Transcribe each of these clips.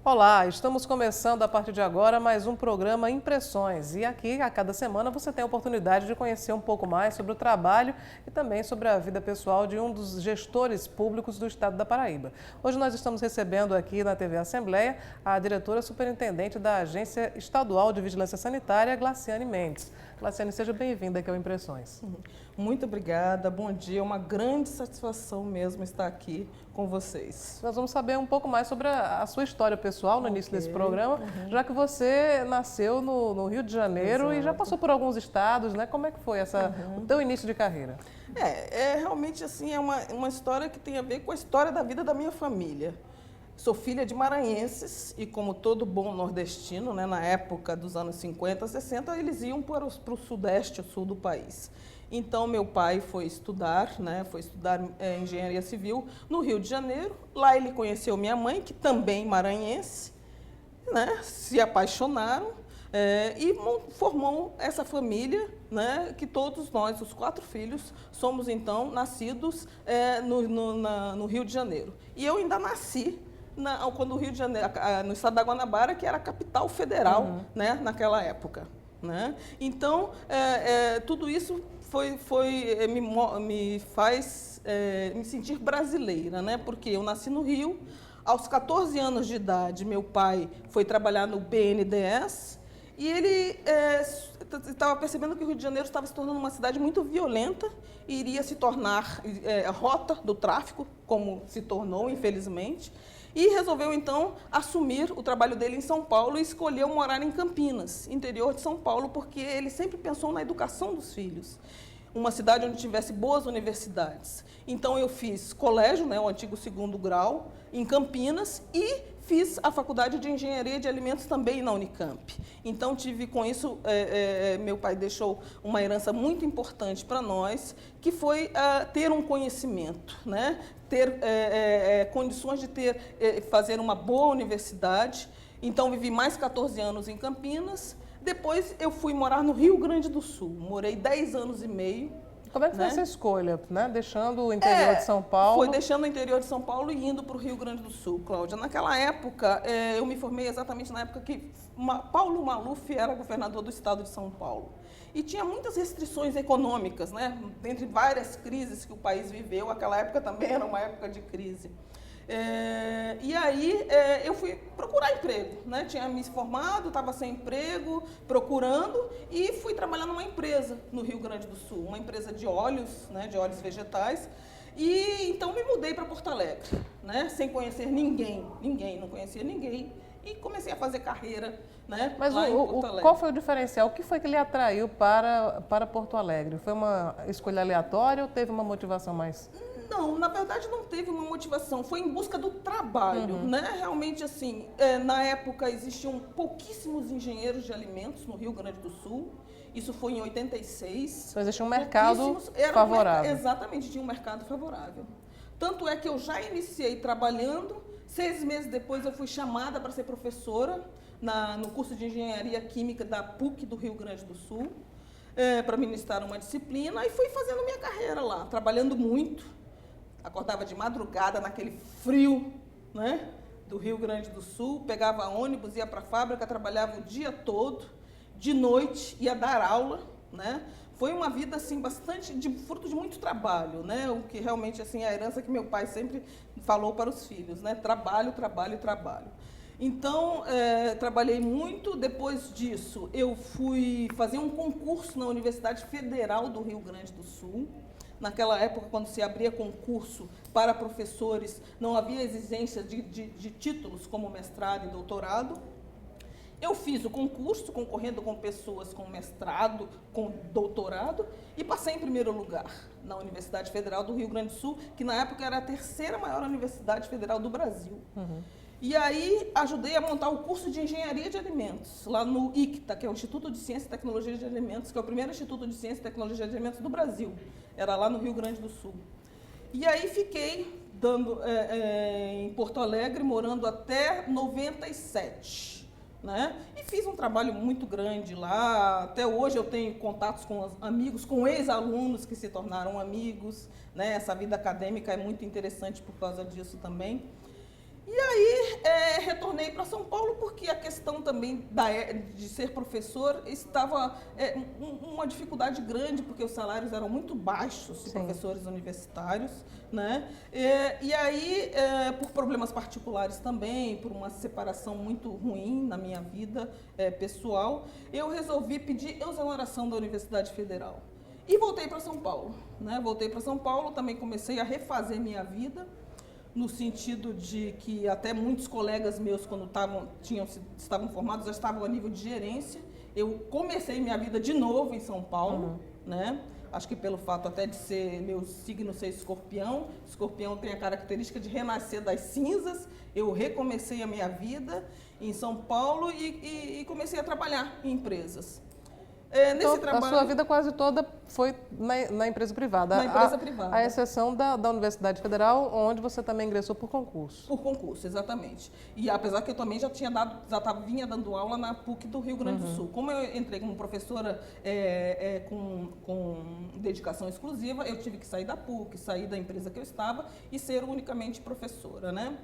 Olá, estamos começando a partir de agora mais um programa Impressões. E aqui, a cada semana, você tem a oportunidade de conhecer um pouco mais sobre o trabalho e também sobre a vida pessoal de um dos gestores públicos do estado da Paraíba. Hoje nós estamos recebendo aqui na TV Assembleia a diretora superintendente da Agência Estadual de Vigilância Sanitária, Glaciane Mendes. Glaciane, seja bem-vinda aqui ao Impressões. Muito obrigada, bom dia, é uma grande satisfação mesmo estar aqui com vocês. Nós vamos saber um pouco mais sobre a sua história pessoal no início desse programa, já que você nasceu no Rio de Janeiro. Exato. E já passou por alguns estados, né? Como é que foi o teu início de carreira? Realmente assim, é uma história que tem a ver com a história da vida da minha família. Sou filha de maranhenses e, como todo bom nordestino, né, na época dos anos 50, 60, eles iam para o sudeste, o sul do país. Então, meu pai foi estudar engenharia civil no Rio de Janeiro. Lá ele conheceu minha mãe, que também maranhense, né, se apaixonaram e formou essa família, né, que todos nós, os 4 filhos, somos então nascidos no Rio de Janeiro. E eu ainda nasci quando o Rio de Janeiro, no estado da Guanabara, que era a capital federal, né, naquela época. Né? Então, tudo isso me faz me sentir brasileira, né? Porque eu nasci no Rio. Aos 14 anos de idade, meu pai foi trabalhar no BNDES e ele estava percebendo que o Rio de Janeiro estava se tornando uma cidade muito violenta e iria se tornar rota do tráfico, como se tornou, infelizmente. E resolveu, então, assumir o trabalho dele em São Paulo e escolheu morar em Campinas, interior de São Paulo, porque ele sempre pensou na educação dos filhos. Uma cidade onde tivesse boas universidades. Então, eu fiz colégio, né, o antigo 2º grau, em Campinas, e fiz a Faculdade de Engenharia de Alimentos também na Unicamp. Então, tive com isso, meu pai deixou uma herança muito importante para nós, que foi ter um conhecimento, né? Ter condições de fazer uma boa universidade. Então, vivi mais 14 anos em Campinas. Depois, eu fui morar no Rio Grande do Sul. Morei 10 anos e meio. Como é que foi essa escolha, né? Deixando o interior de São Paulo? Foi deixando o interior de São Paulo e indo para o Rio Grande do Sul, Cláudia. Naquela época, eu me formei exatamente na época que Paulo Maluf era governador do estado de São Paulo. E tinha muitas restrições econômicas, né? Dentre várias crises que o país viveu, aquela época também era uma época de crise. E aí eu fui procurar emprego, né? Tinha me formado, estava sem emprego, procurando, e fui trabalhar numa empresa no Rio Grande do Sul, uma empresa de óleos, né? De óleos vegetais. E então me mudei para Porto Alegre, né? Sem conhecer ninguém, não conhecia ninguém. E comecei a fazer carreira, né? Mas lá em Porto Alegre. Qual foi o diferencial? O que foi que lhe atraiu para Porto Alegre? Foi uma escolha aleatória ou teve uma motivação mais... Não, na verdade não teve uma motivação, foi em busca do trabalho, né? Realmente, assim, na época existiam pouquíssimos engenheiros de alimentos no Rio Grande do Sul, isso foi em 86. Então existia um mercado favorável. Exatamente, tinha um mercado favorável. Tanto é que eu já iniciei trabalhando, 6 meses depois eu fui chamada para ser professora no curso de Engenharia Química da PUC do Rio Grande do Sul, para ministrar uma disciplina, e fui fazendo minha carreira lá, trabalhando muito. Acordava de madrugada naquele frio, né, do Rio Grande do Sul, pegava ônibus, ia para a fábrica, trabalhava o dia todo, de noite ia dar aula, né? Foi uma vida assim bastante fruto de muito trabalho, né? O que realmente assim é a herança que meu pai sempre falou para os filhos, né? Trabalho, trabalho, trabalho. Então, trabalhei muito. Depois disso, eu fui fazer um concurso na Universidade Federal do Rio Grande do Sul. Naquela época, quando se abria concurso para professores, não havia exigência de títulos como mestrado e doutorado. Eu fiz o concurso, concorrendo com pessoas com mestrado, com doutorado, e passei em primeiro lugar na Universidade Federal do Rio Grande do Sul, que na época era a 3ª maior universidade federal do Brasil. E aí ajudei a montar o curso de Engenharia de Alimentos, lá no ICTA, que é o Instituto de Ciência e Tecnologia de Alimentos, que é o primeiro Instituto de Ciência e Tecnologia de Alimentos do Brasil. Era lá no Rio Grande do Sul. E aí fiquei em Porto Alegre, morando até 97. Né? E fiz um trabalho muito grande lá. Até hoje eu tenho contatos com amigos, com ex-alunos que se tornaram amigos. Né? Essa vida acadêmica é muito interessante por causa disso também. E aí retornei para São também de ser professor, estava uma dificuldade grande, porque os salários eram muito baixos de professores universitários, né? E aí, por problemas particulares também, por uma separação muito ruim na minha vida pessoal, eu resolvi pedir exoneração da Universidade Federal. E voltei para São Paulo, né? Voltei para São Paulo, também comecei a refazer minha vida, no sentido de que até muitos colegas meus, quando estavam formados, já estavam a nível de gerência. Eu comecei minha vida de novo em São Paulo, né? Acho que pelo fato até de ser meu signo ser escorpião. Escorpião tem a característica de renascer das cinzas. Eu recomecei a minha vida em São Paulo e comecei a trabalhar em empresas. Então, a sua vida quase toda foi na empresa privada. Na empresa privada. A exceção da Universidade Federal, onde você também ingressou por concurso. Por concurso, exatamente. E apesar que eu também vinha dando aula na PUC do Rio Grande do Sul. Como eu entrei como professora com dedicação exclusiva, eu tive que sair da PUC, sair da empresa que eu estava e ser unicamente professora, né?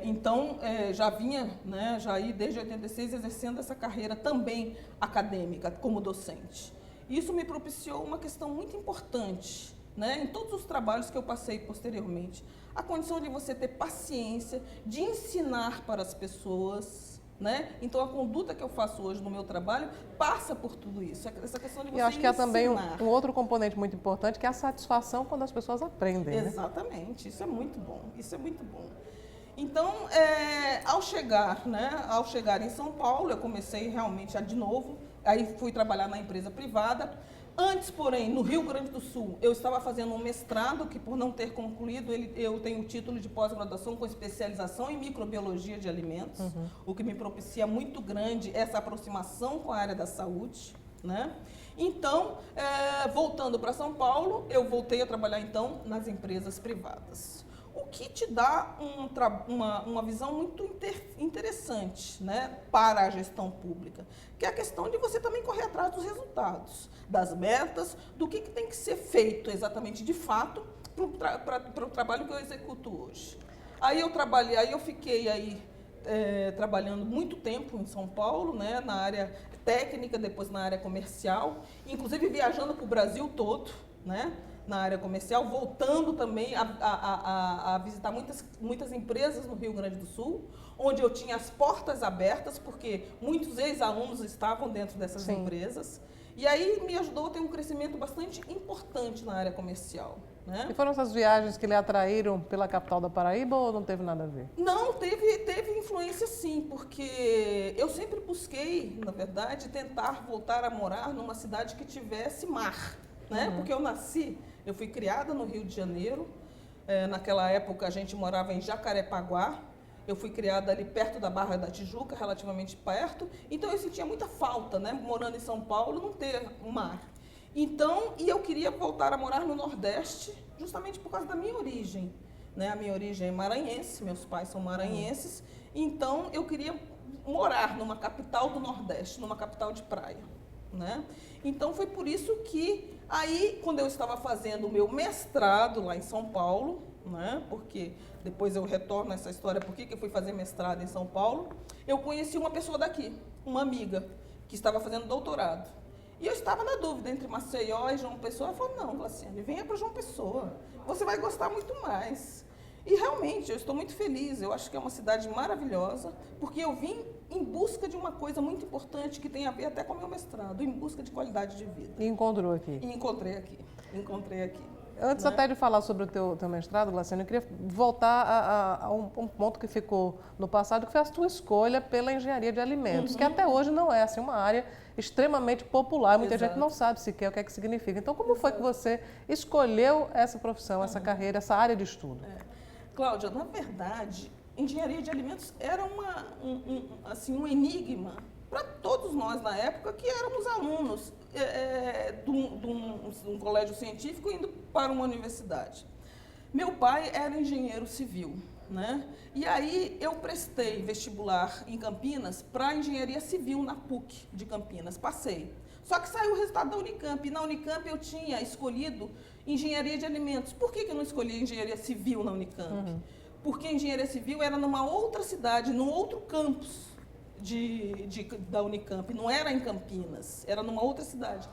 Então, já vinha, né, já aí desde 86, exercendo essa carreira também acadêmica, como docente. Isso me propiciou uma questão muito importante, né, em todos os trabalhos que eu passei posteriormente. A condição de você ter paciência, de ensinar para as pessoas, né? Então, a conduta que eu faço hoje no meu trabalho passa por tudo isso. Essa questão de você ensinar. E acho que há também um outro componente muito importante, que é a satisfação quando as pessoas aprendem. Exatamente. Né? Isso é muito bom. Isso é muito bom. Então, ao chegar em São Paulo, eu comecei realmente de novo, aí fui trabalhar na empresa privada. Antes, porém, no Rio Grande do Sul, eu estava fazendo um mestrado, que por não ter concluído, eu tenho um título de pós-graduação com especialização em microbiologia de alimentos, o que me propicia muito grande essa aproximação com a área da saúde, né? Então, voltando para São Paulo, eu voltei a trabalhar, então, nas empresas privadas. O que te dá uma visão muito interessante, né, para a gestão pública, que é a questão de você também correr atrás dos resultados, das metas, do que tem que ser feito exatamente de fato para o trabalho que eu executo hoje. Aí eu fiquei trabalhando muito tempo em São Paulo, né, na área técnica, depois na área comercial, inclusive viajando para o Brasil todo, né, na área comercial, voltando também a visitar muitas empresas no Rio Grande do Sul, onde eu tinha as portas abertas, porque muitos ex-alunos estavam dentro dessas empresas. E aí me ajudou a ter um crescimento bastante importante na área comercial. Né? E foram essas viagens que lhe atraíram pela capital da Paraíba ou não teve nada a ver? Não, teve influência sim, porque eu sempre busquei, na verdade, tentar voltar a morar numa cidade que tivesse mar. Né? Porque eu fui criada no Rio de Janeiro, naquela época a gente morava em Jacarepaguá, eu fui criada ali perto da Barra da Tijuca, relativamente perto, então eu sentia muita falta, né? Morando em São Paulo, não ter mar. Então, eu queria voltar a morar no Nordeste, justamente por causa da minha origem. Né? A minha origem é maranhense, meus pais são maranhenses, então eu queria morar numa capital do Nordeste, numa capital de praia. Né? Então foi por isso que aí, quando eu estava fazendo o meu mestrado lá em São Paulo, né? Porque depois eu retorno essa história, por que eu fui fazer mestrado em São Paulo, eu conheci uma pessoa daqui, uma amiga, que estava fazendo doutorado. E eu estava na dúvida entre Maceió e João Pessoa. Ela falou, não, Glaciane, venha para João Pessoa, você vai gostar muito mais. E realmente, eu estou muito feliz, eu acho que é uma cidade maravilhosa, porque eu vim em busca de uma coisa muito importante que tem a ver até com o meu mestrado, em busca de qualidade de vida. E encontrou aqui? E encontrei aqui. Antes até de falar sobre o teu mestrado, Glaciane, eu queria voltar a um ponto que ficou no passado, que foi a tua escolha pela engenharia de alimentos, que até hoje não é assim, uma área extremamente popular, muita gente não sabe sequer o que é que significa. Então, como foi que você escolheu essa profissão, essa carreira, essa área de estudo? Cláudia, na verdade, engenharia de alimentos era um enigma para todos nós na época que éramos alunos de um colégio científico indo para uma universidade. Meu pai era engenheiro civil, né? E aí eu prestei vestibular em Campinas para engenharia civil na PUC de Campinas, passei. Só que saiu o resultado da Unicamp, e na Unicamp eu tinha escolhido engenharia de alimentos. Por que eu não escolhi engenharia civil na Unicamp? Porque a engenharia civil era numa outra cidade, num outro campus. da Unicamp, não era em Campinas, era numa outra cidade.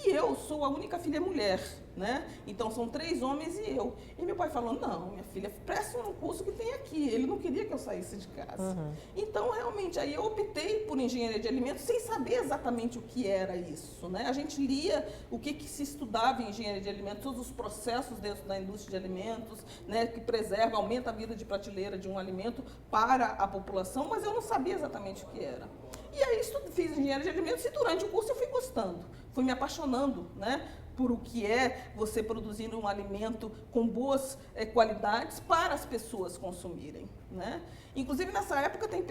E eu sou a única filha mulher, né? Então são 3 homens e eu. E meu pai falou, não, minha filha, presta um curso que tem aqui. Ele não queria que eu saísse de casa. Então, realmente, aí eu optei por engenharia de alimentos sem saber exatamente o que era isso, né? A gente lia o que se estudava em engenharia de alimentos, todos os processos dentro da indústria de alimentos, né, que preserva, aumenta a vida de prateleira de um alimento para a população, mas eu não sabia exatamente o que era. E aí fiz engenharia de alimentos e durante o curso eu fui gostando, fui me apaixonando, né, por o que é você produzir um alimento com boas qualidades para as pessoas consumirem, né? Inclusive, nessa época, tem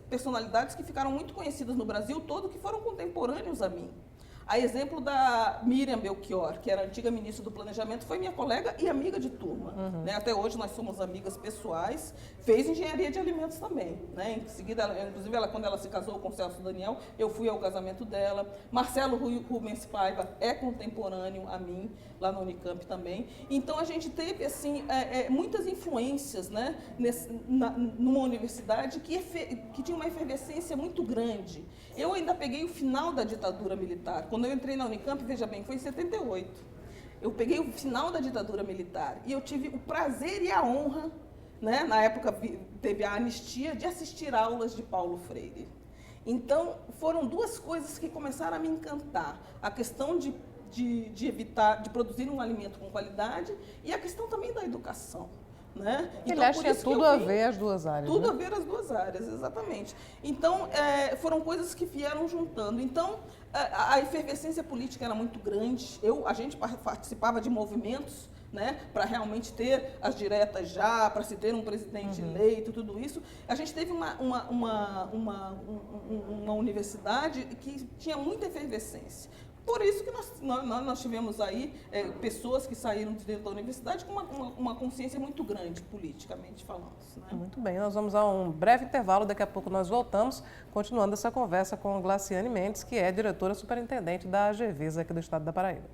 personalidades que ficaram muito conhecidas no Brasil todo, que foram contemporâneos a mim. A exemplo da Miriam Belchior, que era a antiga ministra do Planejamento, foi minha colega e amiga de turma. Né? Até hoje nós somos amigas pessoais. Fez engenharia de alimentos também. Né? Em seguida, inclusive, quando ela se casou com o Celso Daniel, eu fui ao casamento dela. Marcelo Rubens Paiva é contemporâneo a mim, lá na Unicamp também. Então, a gente teve assim, muitas influências, né? Numa universidade que tinha uma efervescência muito grande. Eu ainda peguei o final da ditadura militar. Quando eu entrei na Unicamp, veja bem, foi em 78. Eu peguei o final da ditadura militar e eu tive o prazer e a honra, né, na época teve a anistia, de assistir aulas de Paulo Freire. Então, foram 2 coisas que começaram a me encantar. A questão de produzir um alimento com qualidade e a questão também da educação. Né? Então, aliás, tinha tudo a ver as 2 áreas. Tudo a ver as 2 áreas, exatamente. Então, foram coisas que vieram juntando. Então, a efervescência política era muito grande. A gente participava de movimentos, né, para realmente ter as diretas já, para se ter um presidente eleito, tudo isso. A gente teve uma universidade que tinha muita efervescência. Por isso que nós tivemos aí pessoas que saíram de dentro da universidade com uma consciência muito grande, politicamente falando. Né? Muito bem, nós vamos a um breve intervalo, daqui a pouco nós voltamos, continuando essa conversa com Glaciane Mendes, que é diretora superintendente da AGVIS aqui do estado da Paraíba.